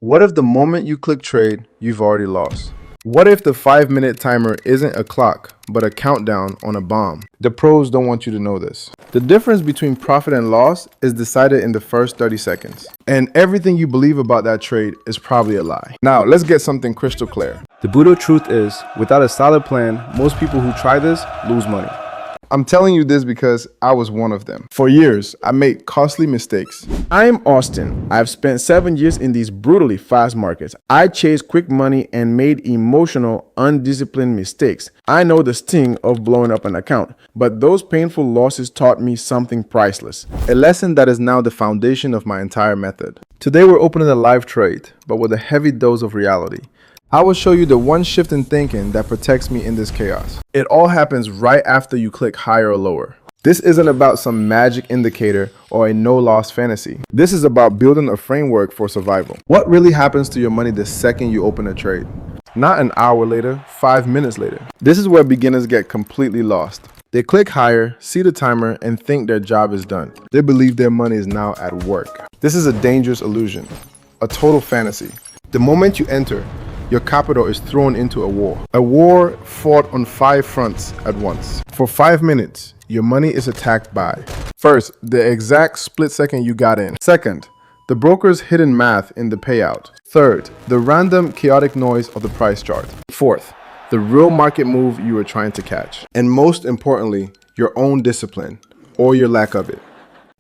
What if the moment you click trade, you've already lost? What if the 5-minute timer isn't a clock, but a countdown on a bomb? The pros don't want you to know this. The difference between profit and loss is decided in the first 30 seconds. And everything you believe about that trade is probably a lie. Now, let's get something crystal clear. The brutal truth is, without a solid plan, most people who try this lose money. I'm telling you this because I was one of them. For years, I made costly mistakes. I'm Austin. I've spent 7 years in these brutally fast markets. I chased quick money and made emotional, undisciplined mistakes. I know the sting of blowing up an account, but those painful losses taught me something priceless. A lesson that is now the foundation of my entire method. Today, we're opening a live trade, but with a heavy dose of reality. I will show you the one shift in thinking that protects me in this chaos. It all happens right after you click higher or lower. This isn't about some magic indicator or a no-loss fantasy. This is about building a framework for survival. What really happens to your money the second you open a trade? Not an hour later, 5 minutes later. This is where beginners get completely lost. They click higher, see the timer, and think their job is done. They believe their money is now at work. This is a dangerous illusion, a total fantasy. The moment you enter, your capital is thrown into a war fought on 5 fronts at once. For 5 minutes, your money is attacked by: first, the exact split second you got in. Second, the broker's hidden math in the payout. Third, the random chaotic noise of the price chart. Fourth, the real market move you were trying to catch. And most importantly, your own discipline, or your lack of it.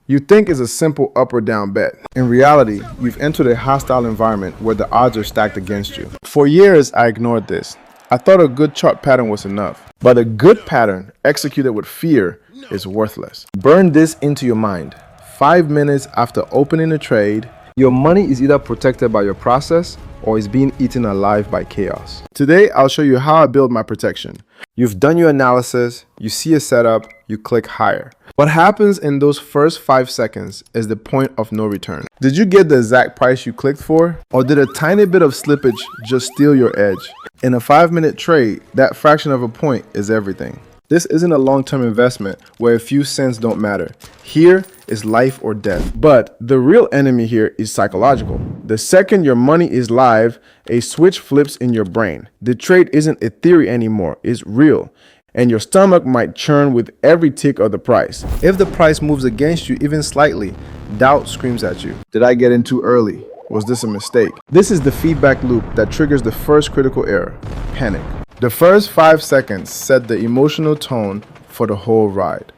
You think it's a simple up or down bet. In reality, you've entered a hostile environment where the odds are stacked against you. For years, I ignored this. I thought a good chart pattern was enough. But a good pattern executed with fear is worthless. Burn this into your mind. 5 minutes after opening a trade, your money is either protected by your process or is being eaten alive by chaos. Today, I'll show you how I build my protection. You've done your analysis, you see a setup, you click higher. What happens in those first 5 seconds is the point of no return. Did you get the exact price you clicked for? Or did a tiny bit of slippage just steal your edge? In a 5-minute trade, that fraction of a point is everything. This isn't a long-term investment where a few cents don't matter. Here is life or death. But the real enemy here is psychological. The second your money is live, a switch flips in your brain. The trade isn't a theory anymore, it's real. And your stomach might churn with every tick of the price. If the price moves against you even slightly, doubt screams at you. Did I get in too early? Was this a mistake? This is the feedback loop that triggers the first critical error: panic. The first 5 seconds set the emotional tone for the whole ride.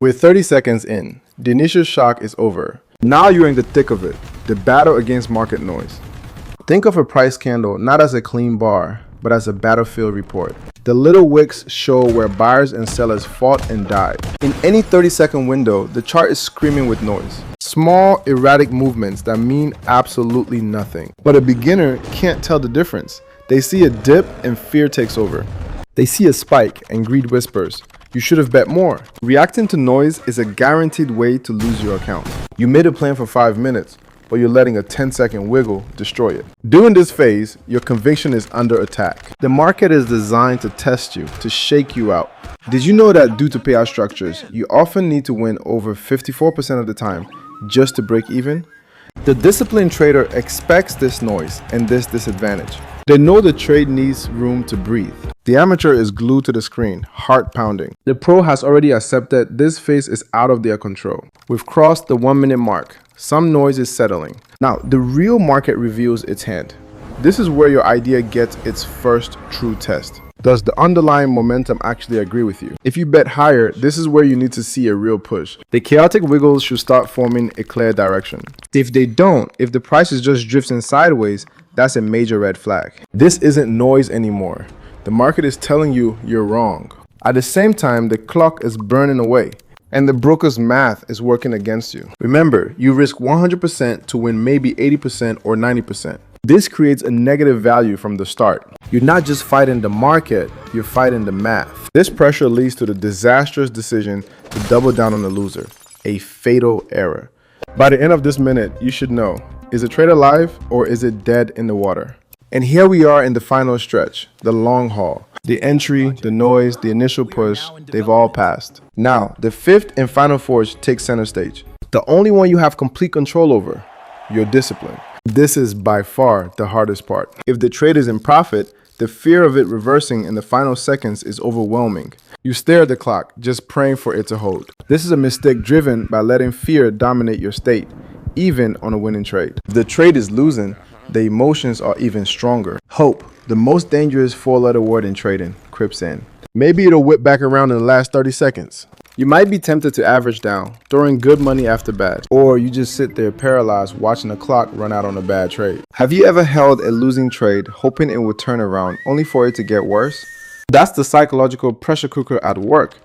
With 30 seconds in, the initial shock is over. Now you're in the thick of it, the battle against market noise. Think of a price candle not as a clean bar, but as a battlefield report. The little wicks show where buyers and sellers fought and died. In any 30-second window, the chart is screaming with noise. Small, erratic movements that mean absolutely nothing. But a beginner can't tell the difference. They see a dip and fear takes over. They see a spike and greed whispers, "You should have bet more." Reacting to noise is a guaranteed way to lose your account. You made a plan for 5 minutes, but you're letting a 10-second wiggle destroy it. During this phase, your conviction is under attack. The market is designed to test you, to shake you out. Did you know that due to payout structures, you often need to win over 54% of the time just to break even? The disciplined trader expects this noise and this disadvantage. They know the trade needs room to breathe. The amateur is glued to the screen, heart pounding. The pro has already accepted this phase is out of their control. We've crossed the 1-minute mark. Some noise is settling. Now, the real market reveals its hand. This is where your idea gets its first true test. Does the underlying momentum actually agree with you? If you bet higher, this is where you need to see a real push. The chaotic wiggles should start forming a clear direction. If they don't, if the price is just drifting sideways, that's a major red flag. This isn't noise anymore. The market is telling you you're wrong. At the same time, the clock is burning away, and the broker's math is working against you. Remember, you risk 100% to win maybe 80% or 90%. This creates a negative value from the start. You're not just fighting the market, you're fighting the math. This pressure leads to the disastrous decision to double down on the loser, a fatal error. By the end of this minute, you should know, is the trade alive or is it dead in the water? And here we are in the final stretch, the long haul. The entry, the noise, the initial push, they've all passed. Now, the fifth and final force takes center stage. The only one you have complete control over, your discipline. This is by far the hardest part. If the trade is in profit, the fear of it reversing in the final seconds is overwhelming. You stare at the clock, just praying for it to hold. This is a mistake driven by letting fear dominate your state, even on a winning trade. If the trade is losing, the emotions are even stronger. Hope, the most dangerous four-letter word in trading, creeps in. Maybe it'll whip back around in the last 30 seconds. You might be tempted to average down, throwing good money after bad, or you just sit there paralyzed watching the clock run out on a bad trade. Have you ever held a losing trade hoping it would turn around only for it to get worse? That's the psychological pressure cooker at work.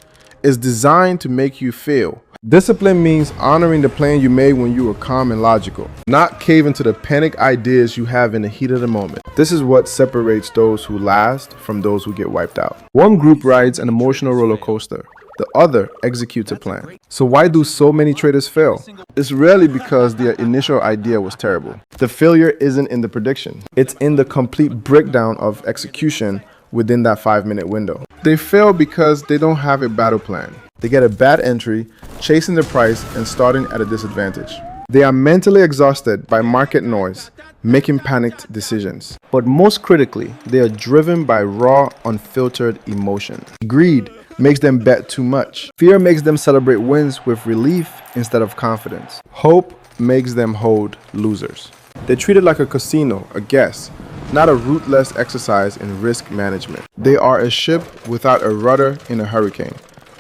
It's designed to make you fail. Discipline means honoring the plan you made when you were calm and logical, not caving to the panic ideas you have in the heat of the moment. This is what separates those who last from those who get wiped out. One group rides an emotional roller coaster. The other executes a plan. So why do so many traders fail? It's rarely because their initial idea was terrible. The failure isn't in the prediction. It's in the complete breakdown of execution within that 5-minute window. They fail because they don't have a battle plan. They get a bad entry, chasing the price and starting at a disadvantage. They are mentally exhausted by market noise, making panicked decisions. But most critically, they are driven by raw, unfiltered emotion. Greed makes them bet too much. Fear makes them celebrate wins with relief instead of confidence. Hope makes them hold losers. They're treated like a casino, a guess, not a ruthless exercise in risk management. They are a ship without a rudder in a hurricane,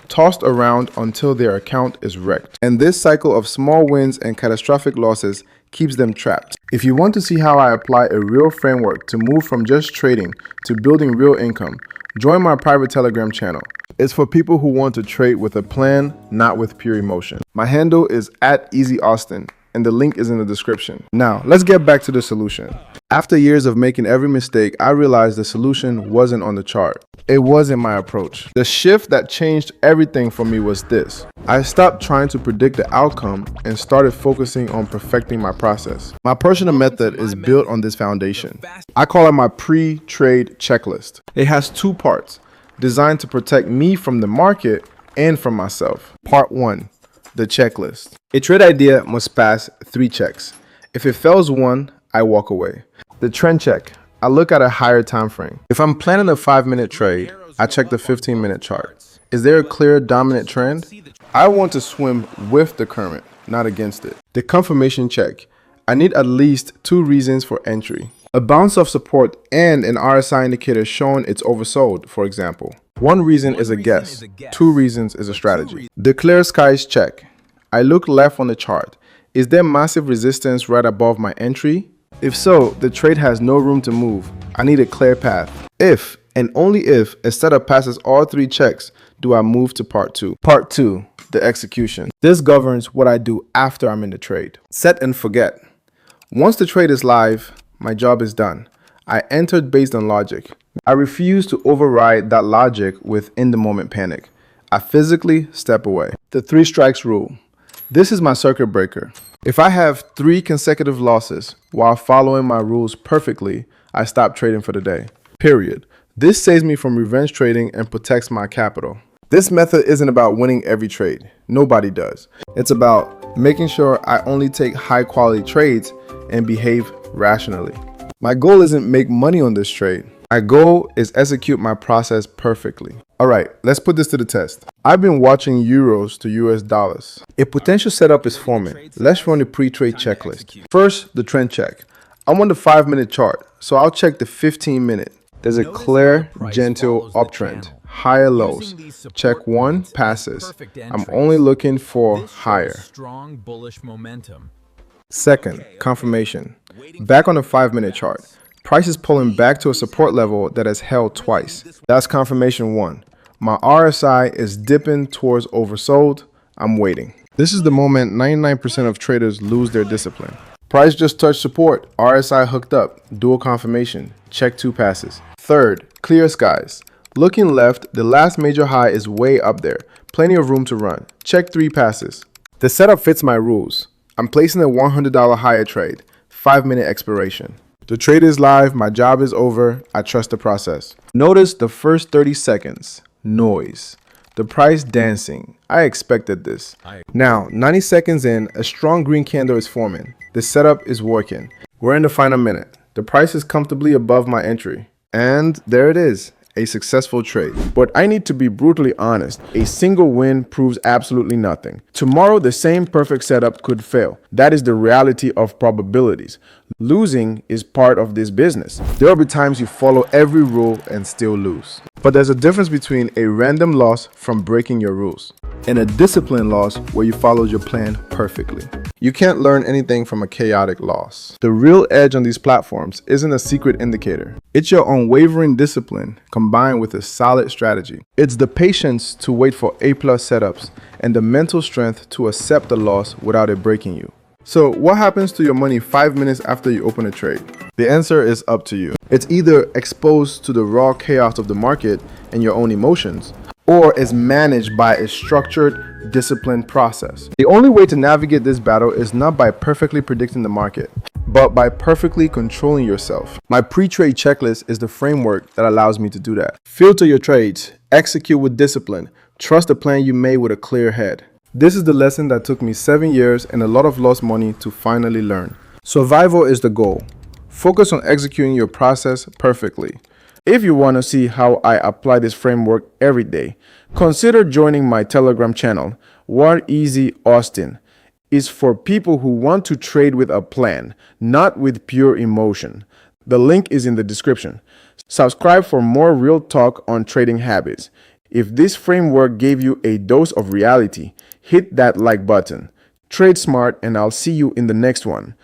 tossed around until their account is wrecked. And this cycle of small wins and catastrophic losses keeps them trapped. If you want to see how I apply a real framework to move from just trading to building real income, join my private Telegram channel. It's for people who want to trade with a plan, not with pure emotion. My handle is @EasyAustin, and the link is in the description. Now, let's get back to the solution. After years of making every mistake, I realized the solution wasn't on the chart. It wasn't my approach. The shift that changed everything for me was this. I stopped trying to predict the outcome and started focusing on perfecting my process. My personal method is built on this foundation. I call it my pre-trade checklist. It has 2 parts, designed to protect me from the market and from myself. Part 1, the checklist. A trade idea must pass 3 checks. If it fails one, I walk away. The trend check. I look at a higher time frame. If I'm planning a 5-minute trade, I check the 15-minute chart. Is there a clear dominant trend? I want to swim with the current, not against it. The confirmation check. I need at least 2 reasons for entry. A bounce of support and an RSI indicator showing it's oversold, for example. 1 reason is a guess. 2 reasons is a strategy. The clear skies check. I look left on the chart. Is there massive resistance right above my entry? If so, the trade has no room to move. I need a clear path. If, and only if, a setup passes all 3 checks, do I move to part 2. Part 2, the execution. This governs what I do after I'm in the trade. Set and forget. Once the trade is live, my job is done. I entered based on logic. I refuse to override that logic with in-the-moment panic. I physically step away. The 3 strikes rule. This is my circuit breaker. If I have 3 consecutive losses while following my rules perfectly, I stop trading for the day. Period. This saves me from revenge trading and protects my capital. This method isn't about winning every trade. Nobody does. It's about making sure I only take high quality trades and behave rationally. My goal isn't make money on this trade. My goal is execute my process perfectly. All right, let's put this to the test. I've been watching euros to US dollars. A potential setup is forming. Let's run the pre-trade checklist. First, the trend check. I'm on the 5-minute chart, so I'll check the 15-minute. There's a clear, gentle uptrend. Higher lows. Check 1, passes. I'm only looking for higher. Second, confirmation. Back on the 5-minute chart. Price is pulling back to a support level that has held twice. That's confirmation 1. My RSI is dipping towards oversold. I'm waiting. This is the moment 99% of traders lose their discipline. Price just touched support. RSI hooked up. Dual confirmation. Check 2 passes. Third, clear skies. Looking left, the last major high is way up there. Plenty of room to run. Check 3 passes. The setup fits my rules. I'm placing a $100 higher trade. 5-minute expiration. The trade is live, my job is over, I trust the process. Notice the first 30 seconds, noise. The price dancing, I expected this. Now, 90 seconds in, a strong green candle is forming. The setup is working. We're in the final minute. The price is comfortably above my entry. And there it is, a successful trade. But I need to be brutally honest, a single win proves absolutely nothing. Tomorrow, the same perfect setup could fail. That is the reality of probabilities. Losing is part of this business. There will be times you follow every rule and still lose. But there's a difference between a random loss from breaking your rules and a disciplined loss where you followed your plan perfectly. You can't learn anything from a chaotic loss. The real edge on these platforms isn't a secret indicator. It's your unwavering discipline combined with a solid strategy. It's the patience to wait for A+ setups and the mental strength to accept the loss without it breaking you. So what happens to your money 5 minutes after you open a trade? The answer is up to you. It's either exposed to the raw chaos of the market and your own emotions, or is managed by a structured, disciplined process. The only way to navigate this battle is not by perfectly predicting the market, but by perfectly controlling yourself. My pre-trade checklist is the framework that allows me to do that. Filter your trades, execute with discipline, trust the plan you made with a clear head. This is the lesson that took me 7 years and a lot of lost money to finally learn. Survival is the goal. Focus on executing your process perfectly. If you want to see how I apply this framework every day, consider joining my Telegram channel, War Easy Austin. It's for people who want to trade with a plan, not with pure emotion. The link is in the description. Subscribe for more real talk on trading habits. If this framework gave you a dose of reality, hit that like button. Trade smart, and I'll see you in the next one.